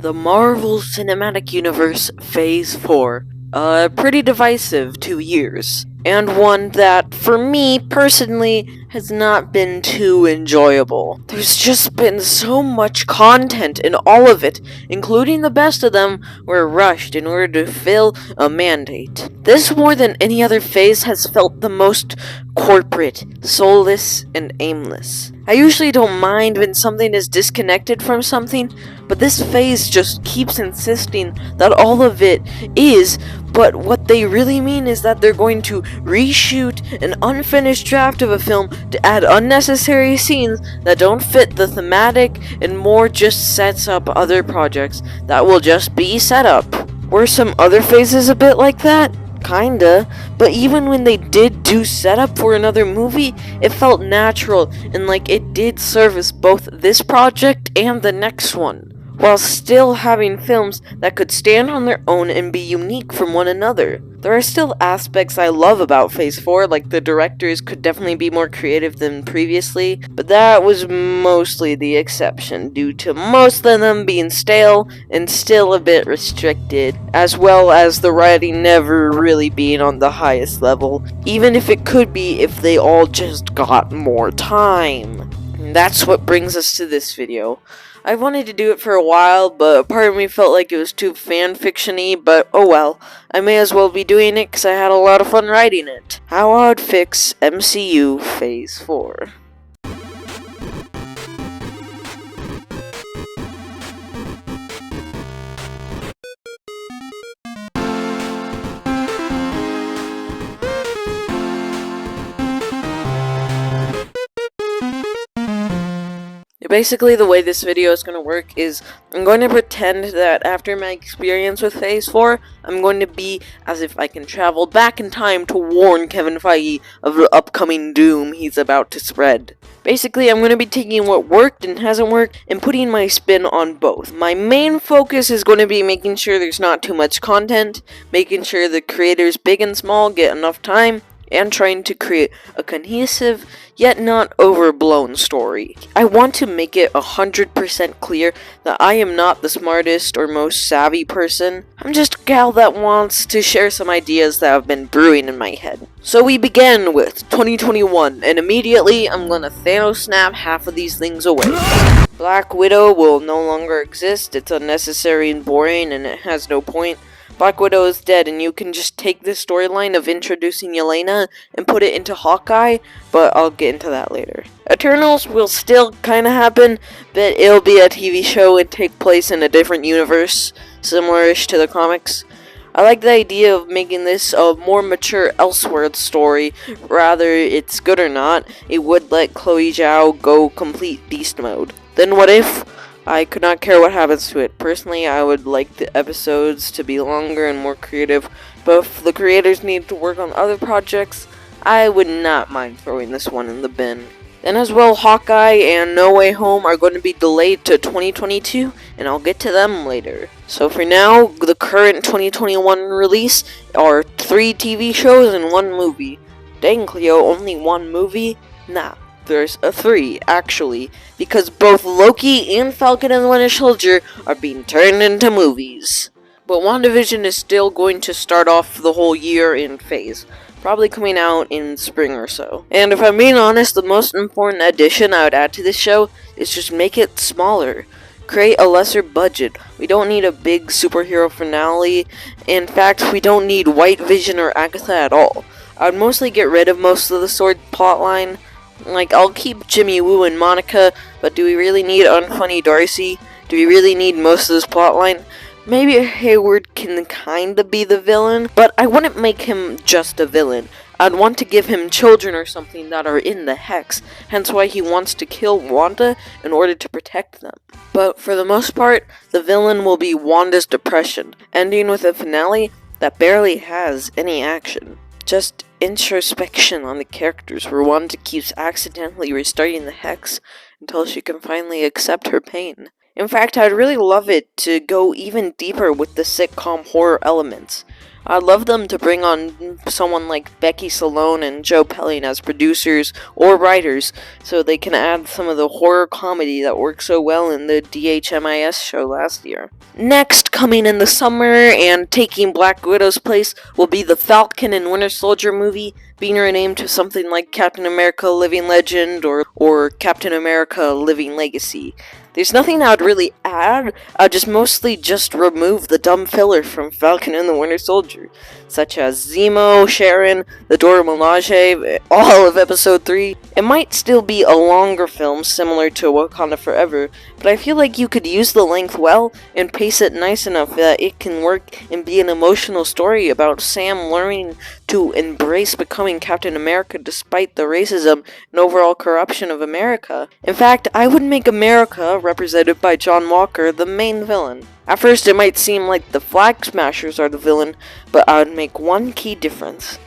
The Marvel Cinematic Universe Phase 4. A pretty divisive 2 years, and one that, for me personally, has not been too enjoyable. There's just been so much content, and all of it, including the best of them, were rushed in order to fill a mandate. This, more than any other phase, has felt the most corporate, soulless, and aimless. I usually don't mind when something is disconnected from something, but this phase just keeps insisting that all of it is, but what they really mean is that they're going to reshoot an unfinished draft of a film to add unnecessary scenes that don't fit the thematic and more just sets up other projects that will just be set up. Were some other phases a bit like that? Kinda, but even when they did do setup for another movie, it felt natural and like it did service both this project and the next one, while still having films that could stand on their own and be unique from one another. There are still aspects I love about Phase 4, like the directors could definitely be more creative than previously, but that was mostly the exception, due to most of them being stale and still a bit restricted, as well as the writing never really being on the highest level, even if it could be if they all just got more time. And that's what brings us to this video. I wanted to do it for a while, but a part of me felt like it was too fanfiction-y, but oh well. I may as well be doing it because I had a lot of fun writing it. How I'd Fix MCU Phase 4. Basically, the way this video is going to work is I'm going to pretend that after my experience with Phase 4, I'm going to be as if I can travel back in time to warn Kevin Feige of the upcoming doom he's about to spread. Basically, I'm going to be taking what worked and hasn't worked and putting my spin on both. My main focus is going to be making sure there's not too much content, making sure the creators big and small get enough time, and trying to create a cohesive, yet not overblown story. I want to make it 100% clear that I am not the smartest or most savvy person. I'm just a gal that wants to share some ideas that have been brewing in my head. So we begin with 2021, and immediately I'm gonna Thanos snap half of these things away. Black Widow will no longer exist, it's unnecessary and boring, and it has no point. Black Widow is dead, and you can just take this storyline of introducing Yelena and put it into Hawkeye, but I'll get into that later. Eternals will still kinda happen, but it'll be a TV show and take place in a different universe, similar-ish to the comics. I like the idea of making this a more mature Elseworlds story. Rather it's good or not, it would let Chloe Zhao go complete beast mode. Then what if? I could not care what happens to it. Personally, I would like the episodes to be longer and more creative, but if the creators need to work on other projects, I would not mind throwing this one in the bin. And as well, Hawkeye and No Way Home are going to be delayed to 2022, and I'll get to them later. So for now, the current 2021 release are 3 TV shows and 1 movie. Dang, Cleo, only 1 movie? Nah. There's a 3, actually, because both Loki and Falcon and the Winter Soldier are being turned into movies. But WandaVision is still going to start off the whole year in Phase, probably coming out in spring or so. And if I'm being honest, the most important addition I would add to this show is just make it smaller. Create a lesser budget. We don't need a big superhero finale. In fact, we don't need White Vision or Agatha at all. I would mostly get rid of most of the sword plotline. Like, I'll keep Jimmy Woo and Monica, but do we really need Unfunny Darcy? Do we really need most of this plotline? Maybe Hayward can kinda be the villain, but I wouldn't make him just a villain. I'd want to give him children or something that are in the Hex, hence why he wants to kill Wanda in order to protect them. But for the most part, the villain will be Wanda's depression, ending with a finale that barely has any action. Just introspection on the characters, where Wanda keeps accidentally restarting the Hex until she can finally accept her pain. In fact, I'd really love it to go even deeper with the sitcom horror elements. I'd love them to bring on someone like Becky Salone and Joe Pelling as producers or writers, so they can add some of the horror comedy that worked so well in the DHMIS show last year. Next, coming in the summer and taking Black Widow's place, will be the Falcon and Winter Soldier movie, being renamed to something like Captain America Living Legend or Captain America Living Legacy. There's nothing I'd really add. I'd just mostly remove the dumb filler from Falcon and the Winter Soldier, such as Zemo, Sharon, the Dora Milaje, all of Episode 3. It might still be a longer film similar to Wakanda Forever, but I feel like you could use the length well and pace it nice enough that it can work and be an emotional story about Sam learning to embrace becoming Captain America despite the racism and overall corruption of America. In fact, I would make America, represented by John Walker, the main villain. At first, it might seem like the Flag Smashers are the villain, but I would make one key difference.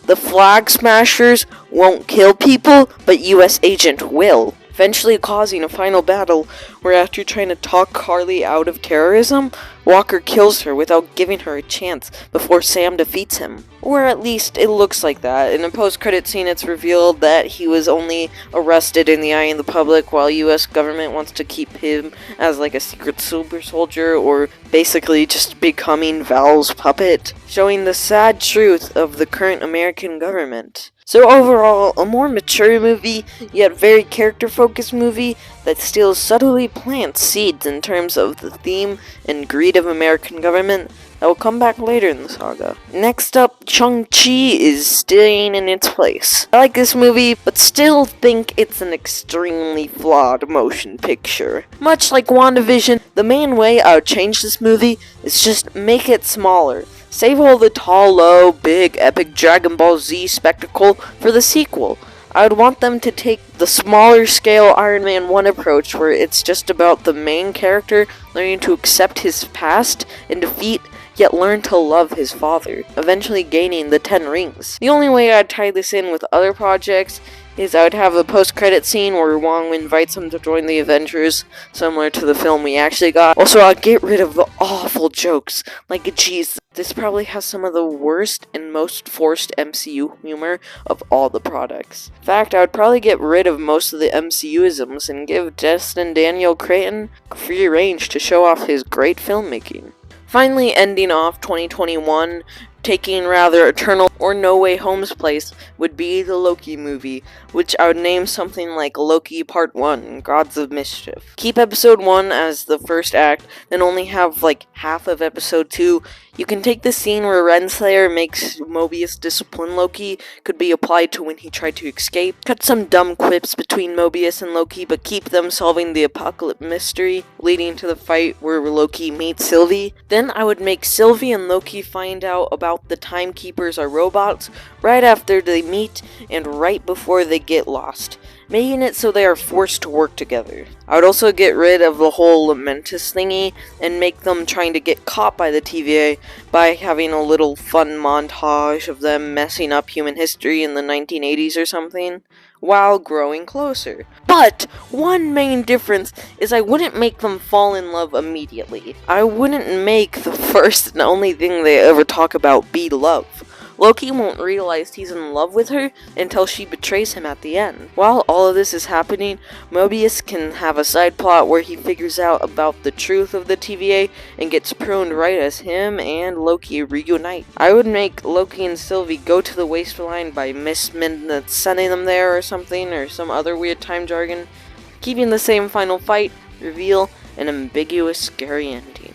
The Flag Smashers won't kill people, but US Agent will, eventually causing a final battle where, after trying to talk Harley out of terrorism, Walker kills her without giving her a chance before Sam defeats him. Or at least it looks like that. In a post-credit scene, it's revealed that he was only arrested in the eye of the public, while US government wants to keep him as like a secret super soldier, or basically just becoming Val's puppet, showing the sad truth of the current American government. So overall, a more mature movie, yet very character-focused movie that still subtly plants seeds in terms of the theme and greed of American government that will come back later in the saga. Next up, Shang-Chi is staying in its place. I like this movie, but still think it's an extremely flawed motion picture. Much like WandaVision, the main way I would change this movie is just make it smaller. Save all the tall, low, big, epic Dragon Ball Z spectacle for the sequel. I would want them to take the smaller scale Iron Man 1 approach, where it's just about the main character learning to accept his past and defeat, yet learn to love his father, eventually gaining the 10 rings. The only way I'd tie this in with other projects is I would have a post-credit scene where Wong invites him to join the Avengers, similar to the film we actually got. Also, I'd get rid of the awful jokes. Like, geez, this probably has some of the worst and most forced MCU humor of all the products. In fact, I would probably get rid of most of the MCU-isms and give Destin Daniel Cretton free range to show off his great filmmaking. Finally, ending off 2021, taking rather Eternal or No Way Home's place, would be the Loki movie, which I would name something like Loki Part 1, Gods of Mischief. Keep Episode 1 as the first act, then only have like half of Episode 2. You can take the scene where Renslayer makes Mobius discipline Loki, could be applied to when he tried to escape. Cut some dumb quips between Mobius and Loki, but keep them solving the Apocalypse mystery, leading to the fight where Loki meets Sylvie. Then I would make Sylvie and Loki find out about the Timekeepers are robots right after they meet and right before they get lost, making it so they are forced to work together. I would also get rid of the whole Lamentus thingy and make them trying to get caught by the TVA by having a little fun montage of them messing up human history in the 1980s or something, while growing closer. But one main difference is I wouldn't make them fall in love immediately. I wouldn't make the first and only thing they ever talk about be love. Loki won't realize he's in love with her until she betrays him at the end. While all of this is happening, Mobius can have a side plot where he figures out about the truth of the TVA and gets pruned right as him and Loki reunite. I would make Loki and Sylvie go to the wasteland by Miss Midnight sending them there or something, or some other weird time jargon, keeping the same final fight, reveal, and ambiguous scary ending.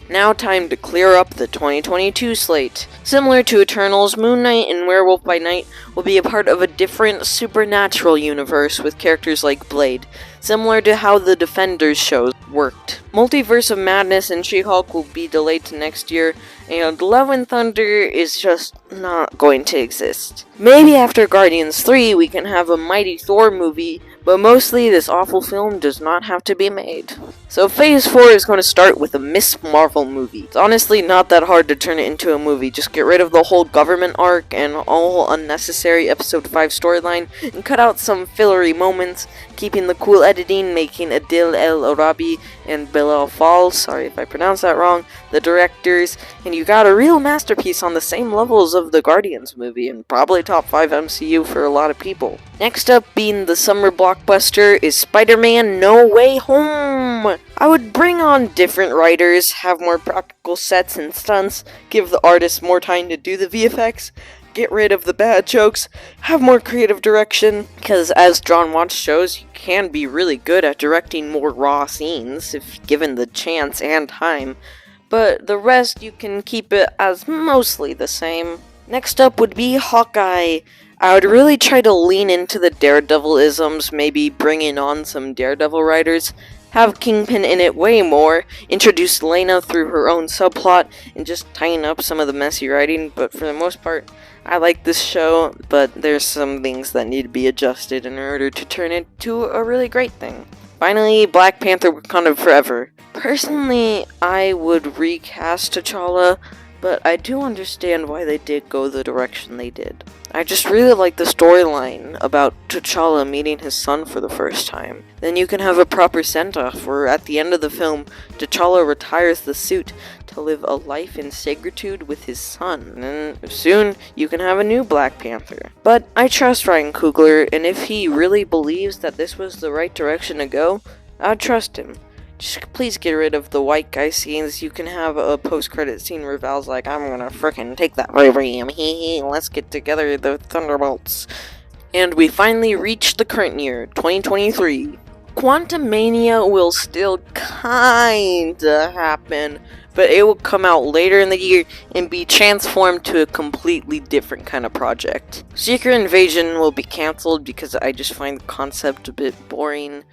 Now time to clear up the 2022 slate. Similar to Eternals, Moon Knight and Werewolf by Night will be a part of a different supernatural universe with characters like Blade, similar to how the Defenders shows worked. Multiverse of Madness and She-Hulk will be delayed to next year, and Love and Thunder is just not going to exist. Maybe after Guardians 3 we can have a Mighty Thor movie, but mostly this awful film does not have to be made. So Phase 4 is going to start with a Miss Marvel movie. It's honestly not that hard to turn it into a movie. Just get rid of the whole government arc and all unnecessary Episode 5 storyline, and cut out some fillery moments, keeping the cool editing, making Adil El Arabi and Bilal Fall, sorry if I pronounced that wrong, the directors, and you got a real masterpiece on the same levels of the Guardians movie, and probably top 5 MCU for a lot of people. Next up, being the summer blockbuster, is Spider-Man No Way Home! I would bring on different writers, have more practical sets and stunts, give the artists more time to do the VFX, get rid of the bad jokes, have more creative direction, because as John Watts shows, you can be really good at directing more raw scenes if given the chance and time, but the rest you can keep it as mostly the same. Next up would be Hawkeye. I would really try to lean into the Daredevil-isms, maybe bringing on some Daredevil writers, have Kingpin in it way more, introduce Lena through her own subplot, and just tighten up some of the messy writing, but for the most part, I like this show, but there's some things that need to be adjusted in order to turn it to a really great thing. Finally, Black Panther Wakanda Forever. Personally, I would recast T'Challa, but I do understand why they did go the direction they did. I just really like the storyline about T'Challa meeting his son for the first time. Then you can have a proper send-off where at the end of the film, T'Challa retires the suit to live a life in sagritude with his son, and soon you can have a new Black Panther. But I trust Ryan Coogler, and if he really believes that this was the right direction to go, I'd trust him. Just please get rid of the white guy scenes. You can have a post-credit scene where Val's like, I'm gonna frickin' take that vibranium, hee, let's get together the Thunderbolts. And we finally reached the current year, 2023. Quantumania will still kinda happen, but it will come out later in the year and be transformed to a completely different kind of project. Secret Invasion will be cancelled because I just find the concept a bit boring.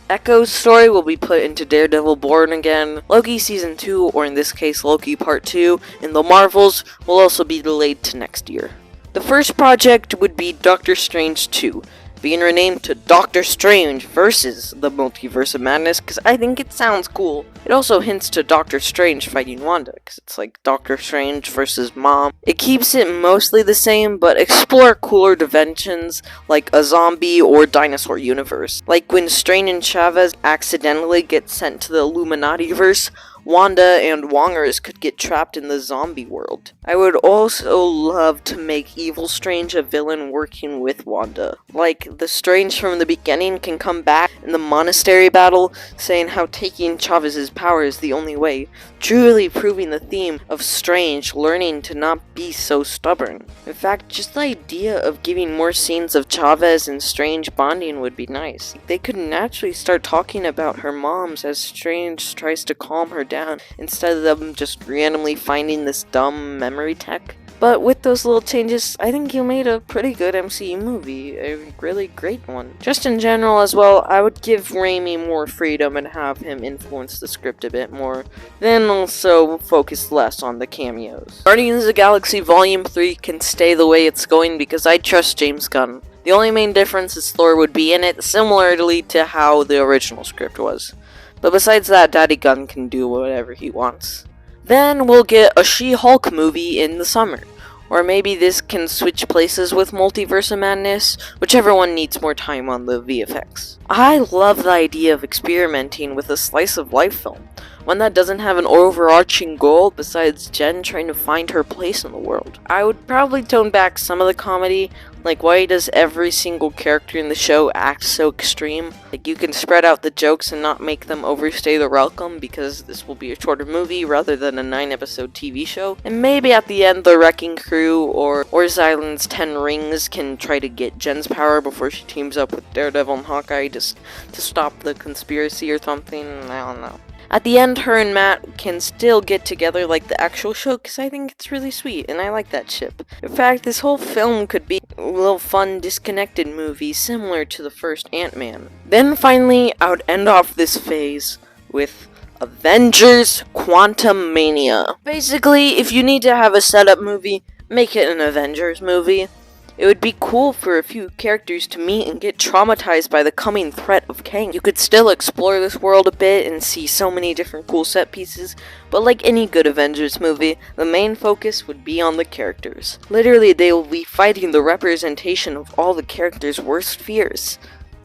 Echo's story will be put into Daredevil Born Again, Loki Season 2, or in this case Loki Part 2, and The Marvels will also be delayed to next year. The first project would be Doctor Strange 2, being renamed to Doctor Strange versus the Multiverse of Madness, because I think it sounds cool. It also hints to Doctor Strange fighting Wanda, because it's like Doctor Strange versus Mom. It keeps it mostly the same, but explore cooler dimensions, like a zombie or dinosaur universe. Like when Strange and Chavez accidentally get sent to the Illuminati-verse, Wanda and Wongers could get trapped in the zombie world. I would also love to make Evil Strange a villain working with Wanda. Like, the Strange from the beginning can come back in the monastery battle, saying how taking Chavez's power is the only way, truly proving the theme of Strange learning to not be so stubborn. In fact, just the idea of giving more scenes of Chavez and Strange bonding would be nice. They could naturally start talking about her moms as Strange tries to calm her down, instead of them just randomly finding this dumb memory tech. But with those little changes, I think you made a pretty good MCU movie, a really great one. Just in general as well, I would give Raimi more freedom and have him influence the script a bit more, then also focus less on the cameos. Guardians of the Galaxy Volume 3 can stay the way it's going because I trust James Gunn. The only main difference is Thor would be in it, similarly to how the original script was. But besides that, Daddy Gunn can do whatever he wants. Then we'll get a She-Hulk movie in the summer. Or maybe this can switch places with Multiverse of Madness, whichever one needs more time on the VFX. I love the idea of experimenting with a slice of life film, one that doesn't have an overarching goal besides Jen trying to find her place in the world. I would probably tone back some of the comedy, like why does every single character in the show act so extreme? Like you can spread out the jokes and not make them overstay their welcome because this will be a shorter movie rather than a 9-episode TV show. And maybe at the end the Wrecking Crew or Xyland's 10 Rings can try to get Jen's power before she teams up with Daredevil and Hawkeye just to stop the conspiracy or something. I don't know. At the end, her and Matt can still get together like the actual show, because I think it's really sweet, and I like that ship. In fact, this whole film could be a little fun, disconnected movie, similar to the first Ant-Man. Then finally, I would end off this phase with Avengers Quantumania. Basically, if you need to have a setup movie, make it an Avengers movie. It would be cool for a few characters to meet and get traumatized by the coming threat of Kang. You could still explore this world a bit and see so many different cool set pieces, but like any good Avengers movie, the main focus would be on the characters. Literally, they will be fighting the representation of all the characters' worst fears.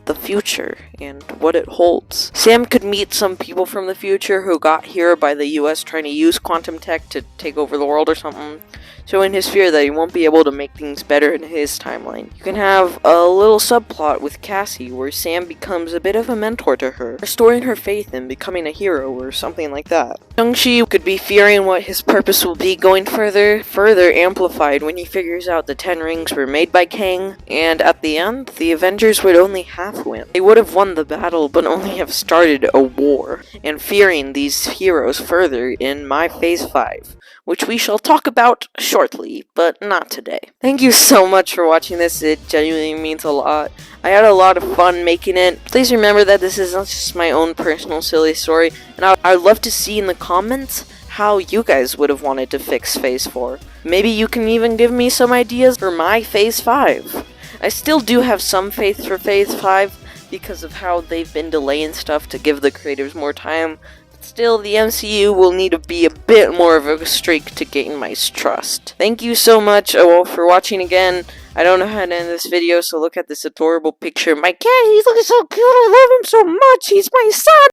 The future and what it holds. Sam could meet some people from the future who got here by the US trying to use quantum tech to take over the world or something, showing his fear that he won't be able to make things better in his timeline. You can have a little subplot with Cassie where Sam becomes a bit of a mentor to her, restoring her faith in becoming a hero or something like that. Shang-Chi could be fearing what his purpose will be going further amplified when he figures out the 10 rings were made by Kang, and at the end, the Avengers would only half win. They would have won the battle, but only have started a war, and fearing these heroes further in my Phase 5, which we shall talk about shortly, but not today. Thank you so much for watching this, it genuinely means a lot. I had a lot of fun making it. Please remember that this is not just my own personal silly story, and I'd love to see in the comments how you guys would have wanted to fix Phase 4. Maybe you can even give me some ideas for my Phase 5. I still do have some faith for Phase 5 because of how they've been delaying stuff to give the creators more time. Still, the MCU will need to be a bit more of a streak to gain my trust. Thank you so much for watching again. I don't know how to end this video, so look at this adorable picture of my cat. He's looking so cute. I love him so much. He's my son.